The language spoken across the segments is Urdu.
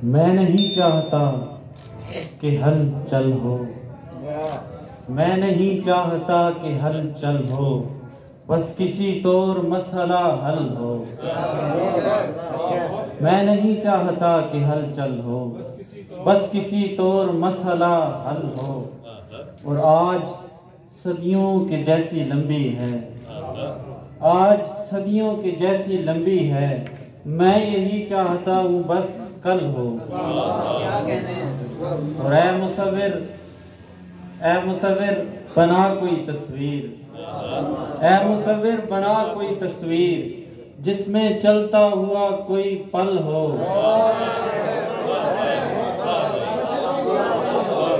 میں نہیں چاہتا کہ ہلچل ہو، میں نہیں چاہتا کہ ہلچل ہو، بس کسی طور مسئلہ حل ہو۔ میں نہیں چاہتا کہ ہلچل ہو، بس کسی طور مسئلہ حل ہو۔ اور آج صدیوں کے جیسی لمبی ہے، آج صدیوں کے جیسی لمبی ہے، میں یہی چاہتا ہوں بس کل ہو۔ اور اے مصور بنا کوئی تصویر، اے مصور بنا کوئی تصویر، جس میں چلتا ہوا کوئی پل ہو۔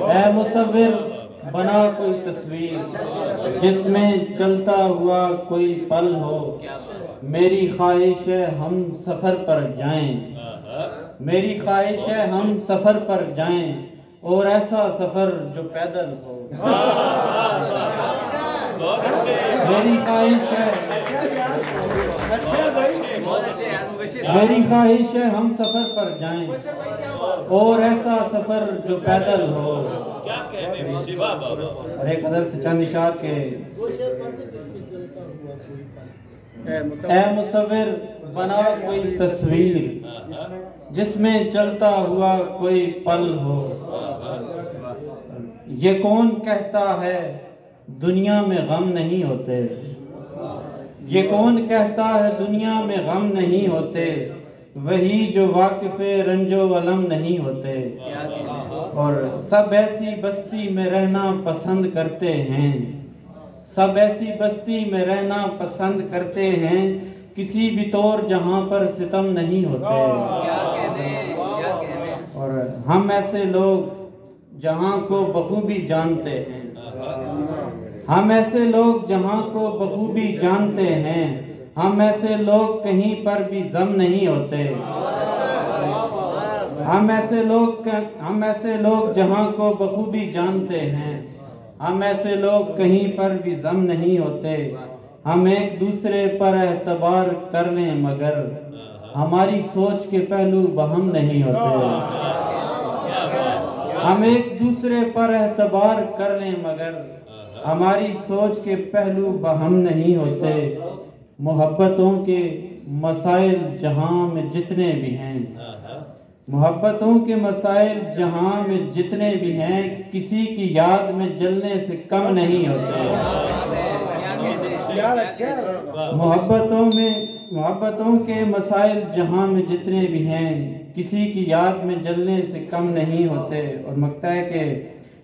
اے مصور بنا کوئی تصویر، جس میں چلتا ہوا کوئی پل ہو۔ میری خواہش ہے ہم سفر پر جائیں، میری خواہش ہے ہم سفر پر جائیں، اور ایسا سفر جو پیدل ہو۔ میری خواہش ہے ہم سفر پر جائیں، اور ایسا سفر جو پیدل ہو۔ اور ایک حضرت سے چند اشعار کے اے مصور بنا کوئی تصویر، جس میں چلتا ہوا کوئی پل ہو۔ یہ کون کہتا ہے دنیا میں غم نہیں ہوتے، یہ کون کہتا ہے دنیا میں غم نہیں ہوتے، وہی جو واقف رنج و الم نہیں ہوتے۔ اور سب ایسی بستی میں رہنا پسند کرتے ہیں، سب ایسی بستی میں رہنا پسند کرتے ہیں، کسی بھی طور جہاں پر ستم نہیں ہوتے۔ اور ہم ایسے لوگ جہاں کو بخوبی جانتے ہیں، ہم ایسے لوگ جہاں کو بخوبی جانتے ہیں، ہم ایسے لوگ کہیں پر بھی ضم نہیں ہوتے۔ ہم ایسے لوگ جہاں کو بخوبی جانتے ہیں، ہم ایسے لوگ کہیں پر بھی ضم نہیں ہوتے۔ ہم ایک دوسرے پر اعتبار کر لیں مگر ہماری سوچ کے پہلو بہم نہیں ہوتے۔ ہم ایک دوسرے پر اعتبار کر لیں مگر ہماری سوچ کے پہلو بہم نہیں ہوتے۔ محبتوں کے مسائل جہاں میں جتنے بھی ہیں، محبتوں کے مسائل جہاں میں جتنے بھی ہیں، کسی کی یاد میں جلنے سے کم نہیں ہوتے۔ محبتوں کے مسائل جہاں میں جتنے بھی ہیں، کسی کی یاد میں جلنے سے کم نہیں ہوتے۔ اور مکتا ہے کہ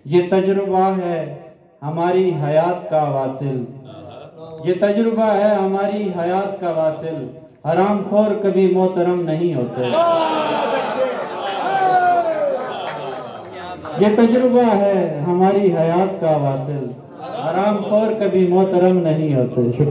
یہ تجربہ ہے ہماری حیات کا واصل، یہ تجربہ ہے ہماری حیات کا واصل، حرام خور کبھی محترم نہیں ہوتے۔ یہ تجربہ ہے ہماری حیات کا واصل، حرام خور کبھی محترم نہیں ہوتے۔